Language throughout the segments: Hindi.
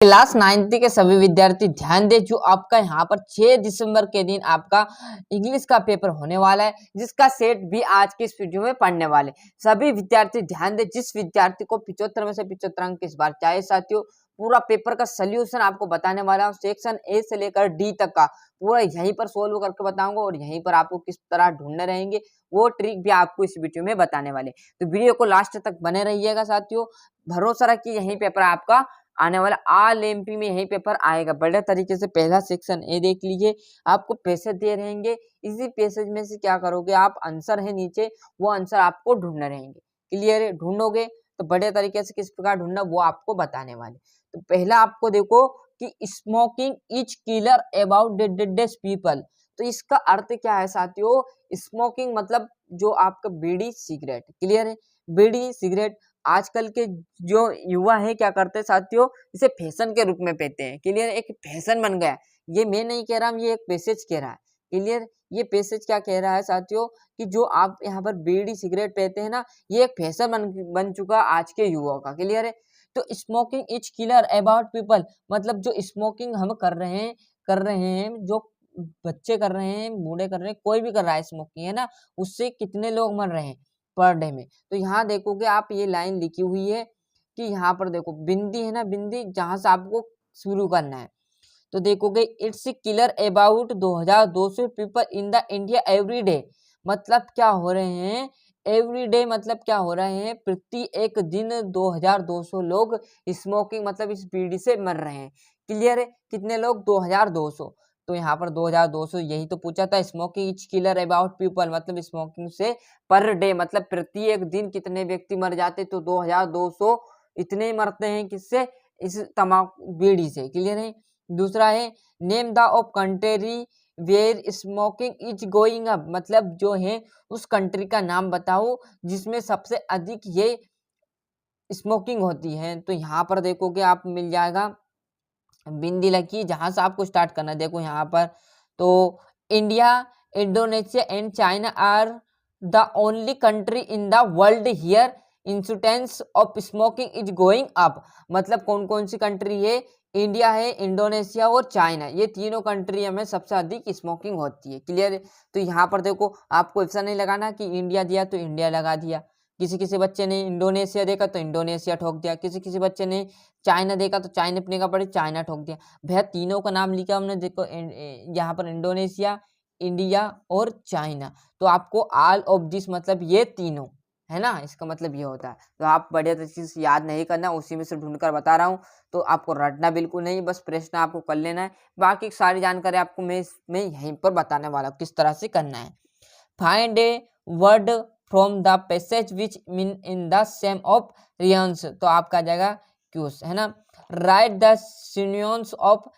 क्लास 9th के सभी विद्यार्थी ध्यान दें, जो आपका यहाँ पर 6 दिसंबर के दिन आपका इंग्लिश का पेपर होने वाला है, जिसका सेट भी आज की इस वीडियो में पढ़ने वाले। सभी विद्यार्थी ध्यान दें, जिस विद्यार्थी को 75 में से 75 अंक इस बार चाहिए साथियों, पूरा पेपर का सोल्यूशन आपको बताने वाला हूँ। सेक्शन ए से लेकर डी तक का पूरा यहीं पर सोल्व करके बताऊंगा और यहीं पर आपको किस तरह ढूंढने रहेंगे वो ट्रिक भी आपको इस वीडियो में बताने वाले। तो वीडियो को लास्ट तक बने रहिएगा साथियों। भरोसा रखिए, यही पेपर आपका आने वाला ऑल एमपी में यही पेपर आएगा। बढ़िया तरीके से पहला सेक्शन ए देख लीजिए, आपको पैसेज दे रहेंगे। इसी पैसेज में से क्या करोगे आप, आंसर है नीचे, वो आंसर आपको ढूंढने रहेंगे। क्लियर है? ढूंढोगे तो बढ़िया तरीके से किस प्रकार ढूंढना वो आपको बताने वाले। तो पहला आपको देखो कि smoking is killer about deadest people. तो इसका अर्थ क्या है साथियों? स्मोकिंग मतलब जो आपका बीड़ी सिगरेट। क्लियर है? बीड़ी सिगरेट आजकल के जो युवा है क्या करते हैं साथियों, इसे फैशन के रूप में पहनते हैं। क्लियर? एक फैशन बन गया। ये मैं नहीं कह रहा हूँ, ये एक पैसेज कह रहा है। क्लियर? ये पैसेज क्या कह रहा है साथियों कि जो आप यहाँ पर बीड़ी सिगरेट पहनते हैं ना, ये एक फैशन बन चुका आज के युवाओं का। क्लियर है? तो smoking is killer about people मतलब जो स्मोकिंग हम कर रहे हैं, जो बच्चे कर रहे हैं, बूढ़े कर रहे हैं, कोई भी कर रहा है स्मोकिंग, है ना, उससे कितने लोग मर रहे हैं पर डे में। तो यहाँ देखोगे आप, ये लाइन लिखी हुई है कि यहाँ पर देखो बिंदी है ना, बिंदी जहां से आपको शुरू करना है। तो देखोगे it's killer about 2200 people in the India every day. मतलब क्या हो रहे हैं एवरी डे, मतलब क्या हो रहे हैं प्रति एक दिन 2200 लोग स्मोकिंग मतलब इस बीड़ी से मर रहे हैं। क्लियर है? कितने लोग? 2200। तो यहाँ पर 2200 यही तो पूछा था। Smoking is killer about people मतलब स्मोकिंग से पर डे मतलब प्रति एक दिन कितने व्यक्ति मर जाते, तो 2200 इतने मरते हैं किससे? इस तम्बाकू बीड़ी से। क्लियर है? दूसरा है name the of country where smoking is going up मतलब जो है उस कंट्री का नाम बताओ जिसमें सबसे अधिक ये स्मोकिंग होती है। तो यहाँ पर देखोगे आप मिल जाएगा बिंदी लकी, जहां से आपको स्टार्ट करना है। देखो यहाँ पर तो India, Indonesia and China are the only country in the world here incidence of smoking is going up. मतलब कौन कौन सी कंट्री है? इंडिया है, इंडोनेशिया और चाइना, ये तीनों कंट्री में सबसे अधिक स्मोकिंग होती है। क्लियर है? तो यहाँ पर देखो आपको ऐसा नहीं लगाना कि इंडिया दिया तो इंडिया लगा दिया, किसी किसी बच्चे ने इंडोनेशिया देखा तो इंडोनेशिया ठोक दिया, किसी किसी बच्चे ने चाइना देखा तो चाइना अपने का पड़े चाइना ठोक दिया। भैया तीनों का नाम लिखा हमने, देखो यहाँ पर इंडोनेशिया, इंडिया और चाइना। तो आपको ऑल ऑफ दिस मतलब ये तीनों, है ना, इसका मतलब ये होता है। तो आप बढ़िया तरीके से याद नहीं करना, उसी में से ढूंढकर बता रहा हूँ। तो आपको रटना बिल्कुल नहीं, बस प्रश्न आपको कर लेना है। बाकी सारी जानकारी आपको मैं यहीं पर बताने वाला हूँ किस तरह से करना है। Find a word from the passage which mean in the same of reasons. तो आपका जाएगा क्यूज, है ना। Write the synonyms of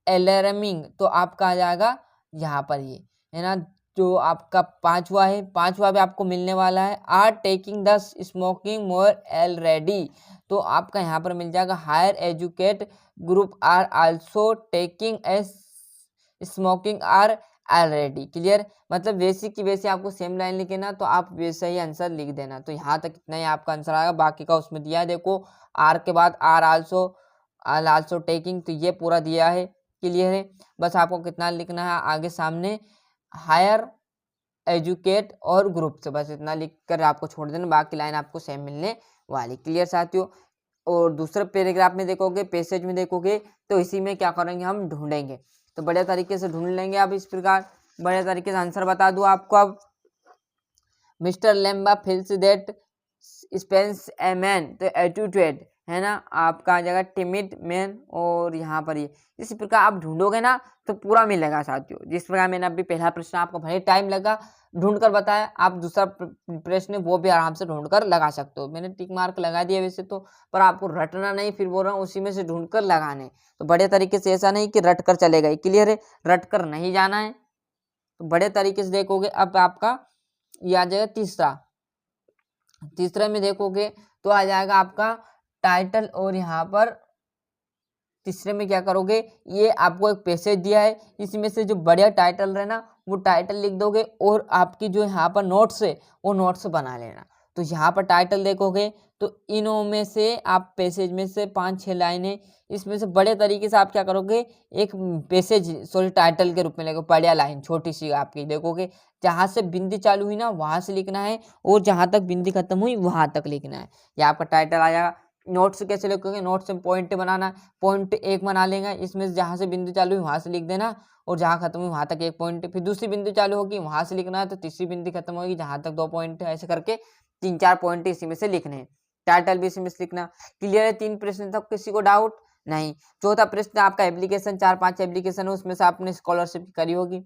alarming. तो आपका आ जाएगा यहाँ पर ये, है ना, जो आपका पांचवा है, पांचवा भी आपको मिलने वाला है। Are taking the smoking more already. तो आपका यहाँ पर मिल जाएगा higher educate group are also taking a smoking are already. Clear? मतलब वैसी की वैसी आपको सेम लाइन लिखे ना, तो आप वैसा ही आंसर लिख देना। तो यहाँ तक इतना ही आपका आंसर आएगा, बाकी का उसमें दिया है। देखो आर के बाद आर आल्सो टेकिंग, तो ये पूरा दिया है। क्लियर है? बस आपको कितना लिखना है आगे सामने, हायर एजुकेट और ग्रुप से, बस इतना लिख कर आपको छोड़ देना, बाकी लाइन आपको सेम मिलने वाली। क्लियर साथियों? और दूसरे पैराग्राफ में देखोगे, पैसेज में देखोगे, तो इसी में क्या करेंगे, हम ढूंढेंगे। तो बढ़िया तरीके से ढूंढ लेंगे अब इस प्रकार। बढ़िया तरीके से आंसर बता दूं आपको अब। Mister Lemba feels that spends a man, तो एटीट्यूड, है ना, आपका आ जाएगा टिमिड मैन। और यहाँ पर ये इसी प्रकार आप ढूंढोगे ना तो पूरा मिलेगा साथियों। जिस प्रकार मैंने अभी पहला प्रश्न आपको भले टाइम लगा ढूंढकर बताया, आप दूसरा प्रश्न वो भी आराम से ढूंढकर लगा सकते हो। मैंने टिक मार्क लगा दिया वैसे तो, पर आपको रटना नहीं, फिर बोल रहा हूँ उसी में से ढूंढकर लगाने। तो बड़े तरीके से, ऐसा नहीं कि रट कर चलेगा। क्लियर है? रट कर नहीं जाना है। तो बड़े तरीके से देखोगे अब आपका ये आ जाएगा तीसरा। तीसरे में देखोगे तो आ जाएगा आपका टाइटल, और यहाँ पर तीसरे में क्या करोगे, ये आपको एक पैसेज दिया है, इसमें से जो बढ़िया टाइटल रहे ना वो टाइटल लिख दोगे, और आपकी जो यहाँ पर नोट्स है वो नोट्स बना लेना। तो यहाँ पर टाइटल देखोगे तो इनों में से आप पैसेज में से 5-6 लाइनें इसमें से बड़े तरीके से आप क्या करोगे, एक पैसेज सॉरी टाइटल के रूप में लेकर बढ़िया लाइन छोटी सी आपकी देखोगे, जहाँ से बिंदी चालू हुई ना वहाँ से लिखना है और जहाँ तक बिंदी खत्म हुई वहाँ तक लिखना है। ये आपका टाइटल आ जाएगा। नोट्स कैसे लिखोगे, नोट्स में पॉइंट बनाना है, पॉइंट एक बना लेंगे, इसमें से जहाँ से बिंदु चालू हुई वहाँ से लिख देना और जहाँ खत्म हुई वहाँ तक एक पॉइंट, फिर दूसरी बिंदु चालू होगी वहाँ से लिखना है, तो तीसरी बिंदु खत्म होगी जहाँ तक 2 पॉइंट, ऐसे करके 3-4 पॉइंट इसी में से लिखने हैं। टाइटल भी इसी में से लिखना। क्लियर है? 3 प्रश्न तक किसी को डाउट नहीं। चौथा प्रश्न आपका एप्लीकेशन, 4-5 एप्लीकेशन है उसमें से आपने स्कॉलरशिप करी होगी,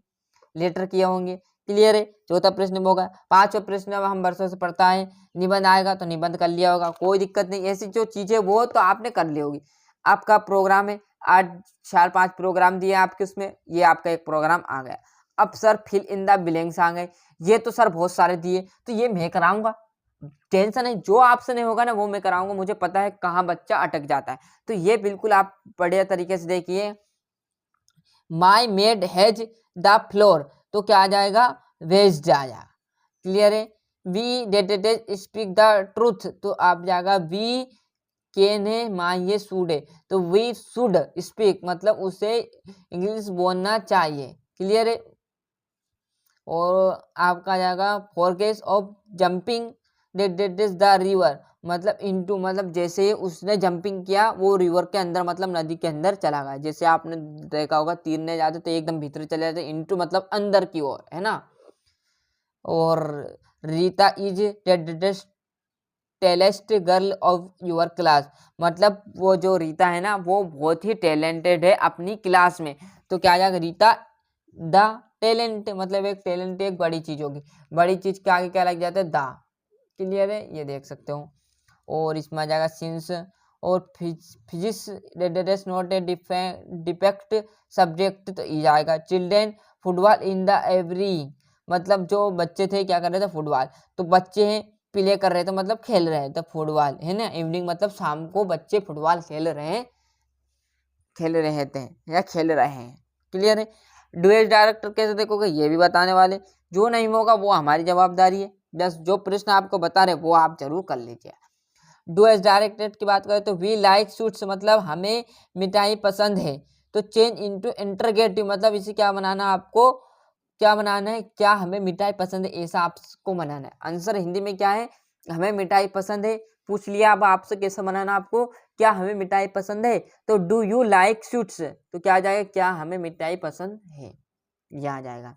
लेटर किए होंगे। क्लियर है? चौथा प्रश्न होगा। 5वां प्रश्न अब हम वर्षों से पढ़ता है, निबंध आएगा तो निबंध कर लिया होगा, कोई दिक्कत नहीं। ऐसी जो चीजें वो तो आपने कर ली होगी। आपका प्रोग्राम है, आज 4-5 प्रोग्राम दिए आपके, उसमें ये आपका एक प्रोग्राम आ गया। अब sir fill in the blanks आ गए, ये तो सर बहुत सारे दिए, तो ये मैं कराऊंगा, टेंशन है, जो आपसे नहीं होगा ना वो मैं कराऊंगा, मुझे पता है कहाँ बच्चा अटक जाता है। तो ये बिल्कुल आप बढ़िया तरीके से देखिए। My maid has the floor, तो क्या आ जाएगा, वेज्ड आ जाएगा। क्लियर है? We dated speak the truth, तो आप जाएगा वी कैन है, माई ये शुड है, तो वी शुड स्पीक मतलब उसे इंग्लिश बोलना चाहिए। क्लियर है? और आपका जाएगा forecast of jumping date is the river, मतलब इनटू मतलब जैसे ही उसने जंपिंग किया वो रिवर के अंदर मतलब नदी के अंदर चला गया। जैसे आपने देखा होगा तीरने जाते तो एकदम भीतर चले जाते, इनटू मतलब अंदर की ओर, है ना। और Rita is tallest girl of your class, मतलब वो जो रीता है ना वो बहुत ही टैलेंटेड है अपनी क्लास में। तो क्या आ जाएगा, रीता द टैलेंट, मतलब एक टैलेंट एक बड़ी चीज होगी, बड़ी चीज के आगे क्या लग जाता है, द। क्लियर है? ये देख सकते हो। और इसमें आ जाएगा सिंस और physics not a defect subject, तो ये आएगा। Children football in the every, मतलब जो बच्चे थे क्या कर रहे थे, फुटबॉल, तो बच्चे हैं प्ले कर रहे थे मतलब खेल रहे हैं, तो फुटबॉल है ना। इवनिंग मतलब शाम को बच्चे फुटबॉल खेल रहे थे या खेल रहे हैं। क्लियर है? डुएट डायरेक्टर कैसे देखोगे ये भी बताने वाले, जो नहीं होगा वो हमारी जवाबदारी है, बस जो प्रश्न आपको बता रहे वो आप जरूर कर लीजिए। डू एज डायरेक्टेड की बात करें तो वी लाइक स्वीट्स, मतलब हमें मिठाई पसंद है, तो चेंज इनटू इंटरगेटिव, मतलब इसे क्या बनाना, आपको क्या बनाना है, क्या हमें मिठाई पसंद है, ऐसा आपको बनाना है। आंसर हिंदी में क्या है, हमें मिठाई पसंद है, पूछ लिया। अब आपसे कैसे बनाना आपको, क्या हमें मिठाई पसंद है, तो डू यू लाइक स्वीट्स, तो क्या आ जाएगा, क्या हमें मिठाई पसंद है, यह आ जाएगा।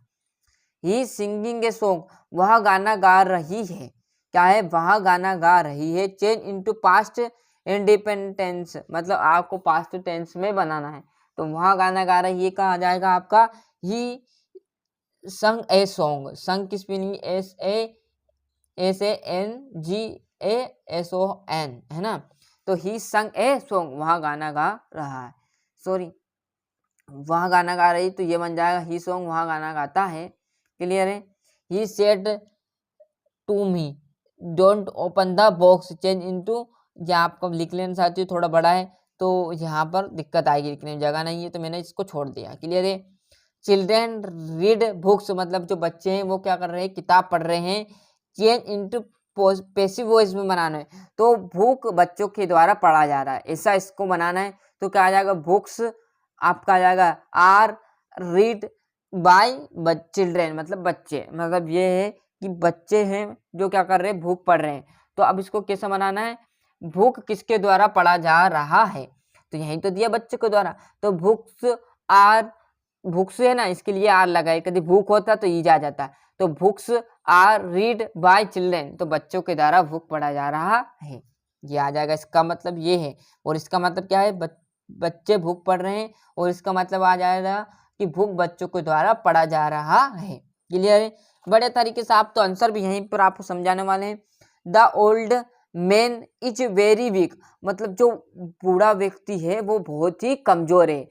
ही सिंगिंग ए सॉन्ग, वह गाना गा रही है, क्या है, वह गाना गा रही है। चेंज इनटू पास्ट इंडिपेंडेंस, मतलब आपको पास्ट टेंस में बनाना है, तो वह गाना गा रही है का आ जाएगा आपका ही संग ए सॉन्ग। संग की स्पेलिंग SANGASON है ना, तो ही संग ए सॉन्ग, वह गाना गा रहा है, सॉरी वह गाना गा रही, तो ये बन जाएगा ही सॉन्ग, वह गाना गाता है। क्लियर है? He said to me don't open the box, change into, या आपको लिख लेना चाहती हूँ, थोड़ा बड़ा है तो यहाँ पर दिक्कत आएगी, लिखने में जगह नहीं है तो मैंने इसको छोड़ दिया। क्लियर है? चिल्ड्रेन रीड बुक्स, मतलब जो बच्चे हैं वो क्या कर रहे हैं, किताब पढ़ रहे हैं। चेंज इनटू पैसिव वॉइस में बनाना है, तो बुक बच्चों के द्वारा पढ़ा जा रहा है, ऐसा इसको बनाना है। तो क्या आ जाएगा, बुक्स आपका आ जाएगा आर रीड बाय चिल्ड्रेन, मतलब बच्चे, मतलब ये है कि बच्चे हैं जो क्या कर रहे हैं, बुक पढ़ रहे हैं। तो अब इसको कैसे बनाना है, बुक किसके द्वारा पढ़ा जा रहा है, तो यही तो दिया बच्चे के द्वारा, तो बुक्स आर, बुक्स है ना इसके लिए आर लगाए, कभी बुक होता तो ई जा जाता, तो books are read by children, तो बच्चों के द्वारा बुक पढ़ा जा रहा है, ये आ जाएगा। इसका मतलब ये है, और इसका मतलब क्या है, बच्चे बुक पढ़ रहे हैं, और इसका मतलब आ जाएगा कि बुक बच्चों के द्वारा पढ़ा जा रहा है। क्लियर है? बड़े तरीके से आप तो आंसर भी यहीं पर आपको समझाने वाले हैं। The old man is very weak, मतलब जो बूढ़ा व्यक्ति है वो बहुत ही कमजोर है।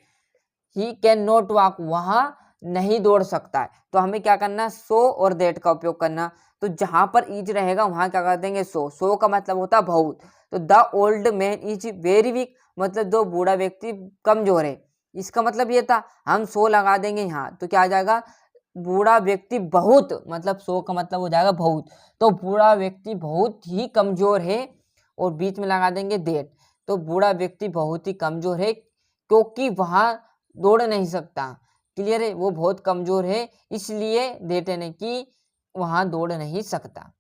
ही कैन नॉट वॉक, वहां नहीं दौड़ सकता है, तो हमें क्या करना, सो और दैट का उपयोग करना। तो जहां पर इज रहेगा वहां क्या कर देंगे, सो का मतलब होता है बहुत। तो the old man is very weak, मतलब जो बूढ़ा व्यक्ति कमजोर है, इसका मतलब ये था, हम सो लगा देंगे यहाँ, तो क्या आ जाएगा, बूढ़ा व्यक्ति बहुत, मतलब सो का मतलब हो जाएगा बहुत, तो बूढ़ा व्यक्ति बहुत ही कमजोर है, और बीच में लगा देंगे दैट, तो बूढ़ा व्यक्ति बहुत ही कमजोर है क्योंकि वहाँ दौड़ नहीं सकता। क्लियर है, वो बहुत कमजोर है इसलिए दैट यानी कि वहाँ दौड़ नहीं सकता।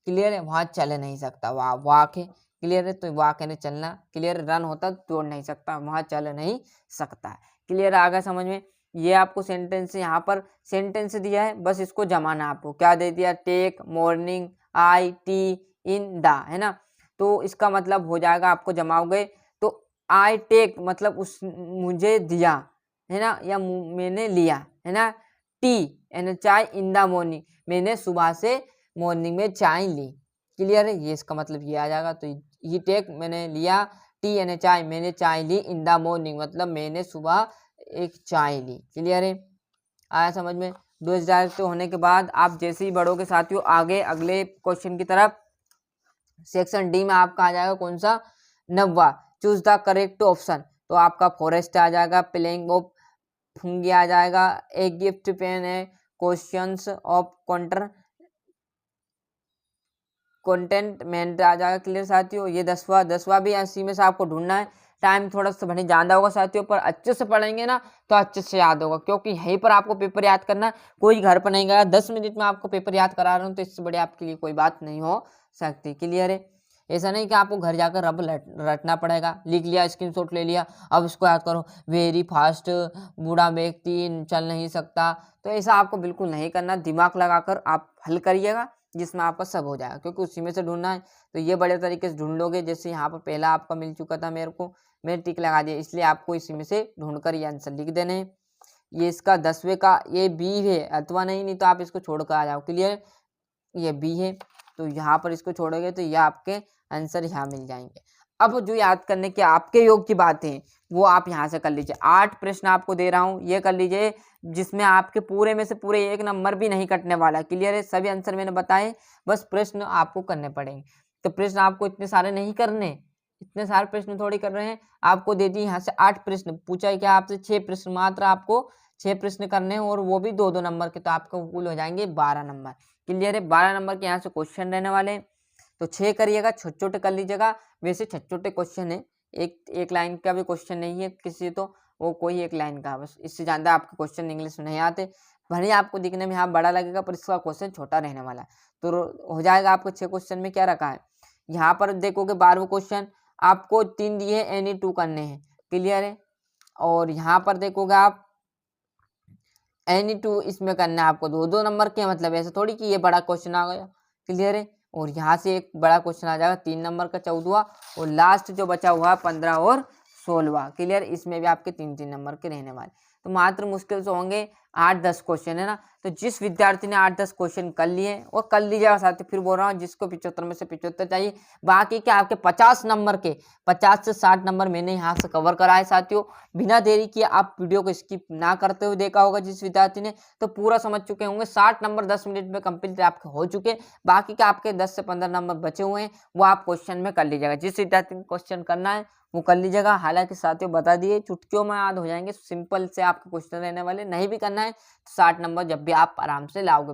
क्लियर है, वहाँ चल नहीं सकता, वहाँ वॉक है। क्लियर है, तो वॉक यानी चलना। क्लियर, रन होता दौड़ नहीं सकता, वहाँ चल नहीं सकता। क्लियर आ गया समझ में। ये आपको सेंटेंस यहाँ पर सेंटेंस दिया है, बस इसको जमाना आपको। क्या दे दिया, take morning I tea in the, है ना, तो इसका मतलब हो जाएगा, आपको जमाओगे तो आई टेक मतलब उस मुझे दिया, है ना, या मैंने लिया, है ना। टी यानी चाय, इन द मॉर्निंग मैंने सुबह से मॉर्निंग में चाय ली। क्लियर है, ये इसका मतलब ये आ जाएगा। तो ये टेक मैंने लिया, टी यानी चाय मैंने चाय ली, इन द मॉर्निंग मतलब मैंने सुबह एक चाय ली। क्लियर है, आया समझ में। 2000 तो होने के बाद आप जैसे ही बढ़ोगे साथियों आगे अगले क्वेश्चन की तरफ, सेक्शन डी में आपका आ जाएगा कौन सा, 90, चूज द करेक्ट ऑप्शन। तो आपका फॉरेस्ट आ जाएगा, प्लेइंग ऑफ फुंगी आ जाएगा, ए गिफ्ट पेन है, क्वेश्चंस ऑफ कंटेंटमेंट आ जाएगा। क्लियर साथियों, ये 10वां भी इसी में से आपको ढूंढना है। टाइम थोड़ा सा भले ज़्यादा होगा साथियों, पर अच्छे से पढ़ेंगे ना तो अच्छे से याद होगा, क्योंकि यहीं पर आपको पेपर याद करना है, कोई घर पर नहीं गया। 10 मिनट में आपको पेपर याद करा रहा हूँ, तो इससे बड़ी आपके लिए कोई बात नहीं हो सकती। क्लियर है, ऐसा नहीं कि आपको घर जाकर रब रटना पड़ेगा, लिख लिया स्क्रीनशॉट ले लिया अब इसको याद करो, वेरी फास्ट, बूढ़ा व्यक्ति चल नहीं सकता। तो ऐसा आपको बिल्कुल नहीं करना, दिमाग लगाकर आप हल करिएगा जिसमें आपका सब हो जाएगा, क्योंकि उसी में से ढूंढना है। तो ये बड़े तरीके से ढूंढ लोगे, जैसे यहाँ पर पहला आपका मिल चुका था मेरे को, मैंने टिक लगा दिया, इसलिए आपको इसी में से ढूंढकर ये आंसर लिख देने हैं। ये इसका 10वें का ये बी है, अथवा नहीं तो आप इसको छोड़कर आ जाओ। क्लियर, ये बी है, तो यहाँ पर इसको छोड़ोगे तो ये आपके आंसर यहाँ मिल जाएंगे। अब जो याद करने के आपके योग की बातें हैं वो आप यहाँ से कर लीजिए। 8 प्रश्न आपको दे रहा हूँ, ये कर लीजिए, जिसमें आपके पूरे में से पूरे 1 नंबर भी नहीं कटने वाला। क्लियर है, सभी आंसर मैंने बताए, बस प्रश्न आपको करने पड़ेंगे। तो प्रश्न आपको इतने सारे नहीं करने, इतने सारे प्रश्न थोड़ी कर रहे हैं, आपको दे दिए यहाँ से 8 प्रश्न, पूछा है क्या आपसे 6 प्रश्न, मात्र आपको 6 प्रश्न करने हैं, और वो भी 2-2 नंबर के, तो आपको कुल हो जाएंगे 12 नंबर। क्लियर है, 12 नंबर के यहाँ से क्वेश्चन रहने वाले हैं, तो 6 करिएगा, छोटे छोटे कर लीजिएगा। वैसे छोटे छोटे क्वेश्चन है, एक लाइन का भी क्वेश्चन नहीं है किसी, तो वो कोई एक लाइन का, बस इससे ज़्यादा आपके क्वेश्चन इंग्लिश में नहीं आते। भले आपको दिखने में यहाँ बड़ा लगेगा, पर इसका क्वेश्चन छोटा रहने वाला है। तो हो जाएगा आपको 6 क्वेश्चन में क्या रखा है, यहाँ पर देखोगे 12वां क्वेश्चन आपको 3 दिए, एनी 2 करने हैं। क्लियर है, और यहाँ पर देखोगे आप एनी 2 इसमें करना है आपको 2-2 नंबर के, मतलब ऐसा थोड़ी कि ये बड़ा क्वेश्चन आ गया। क्लियर है, और यहाँ से एक बड़ा क्वेश्चन आ जाएगा 3 नंबर का 14वां, और लास्ट जो बचा हुआ 15 और 16वां। क्लियर, इसमें भी आपके 3-3 नंबर के रहने वाले। तो मात्र मुश्किल से होंगे 8-10 क्वेश्चन, है ना। तो जिस विद्यार्थी ने 8-10 क्वेश्चन कर लिए वो कर लीजिएगा साथियों। फिर बोल रहा हूँ जिसको 75 में से 75 चाहिए, बाकी क्या आपके 50 नंबर के 50 से 60 नंबर मैंने यहाँ से कवर कराए साथियों। बिना देरी किए आप वीडियो को स्किप ना करते हुए देखा होगा जिस विद्यार्थी ने, तो पूरा समझ चुके होंगे। 60 नंबर 10 मिनट में कंप्लीट आपके हो चुके, बाकी के आपके 10 से 15 नंबर बचे हुए हैं, वो आप क्वेश्चन में कर लीजिएगा। जिस विद्यार्थी को क्वेश्चन करना है वो कर लीजिएगा। हालांकि साथियों बता दिए चुटकियों में याद हो जाएंगे, सिंपल से आपके क्वेश्चन रहने वाले। नहीं भी करना है तो 60 नंबर जब भी आप आराम से लाओगे,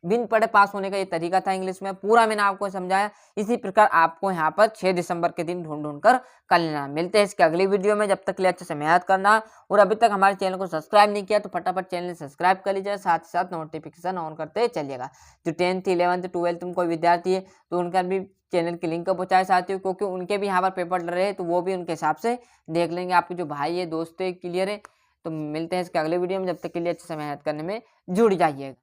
बिन पढ़े पास होने का ये तरीका था इंग्लिश में, पूरा मैंने आपको समझाया। इसी प्रकार आपको यहाँ पर 6 दिसंबर के दिन ढूंढ कर कर लेना। मिलते हैं इसके अगली वीडियो में, जब तक के लिए अच्छे से मेहनत करना। और अभी तक हमारे चैनल को सब्सक्राइब नहीं किया तो फटाफट चैनल सब्सक्राइब कर लीजिए, साथ ही साथ नोटिफिकेशन ऑन करते चलिएगा। जो 10th 11th 12th में कोई विद्यार्थी है तो उनका भी चैनल की लिंक पहुंचाए साथियों, क्योंकि उनके भी यहाँ पर पेपर डर रहे हैं, तो वो भी उनके हिसाब से देख लेंगे। आपके जो भाई है दोस्त है, क्लियर है। तो मिलते हैं इसके अगले वीडियो में, जब तक के लिए अच्छे से मेहनत करने में जुड़ जाइएगा।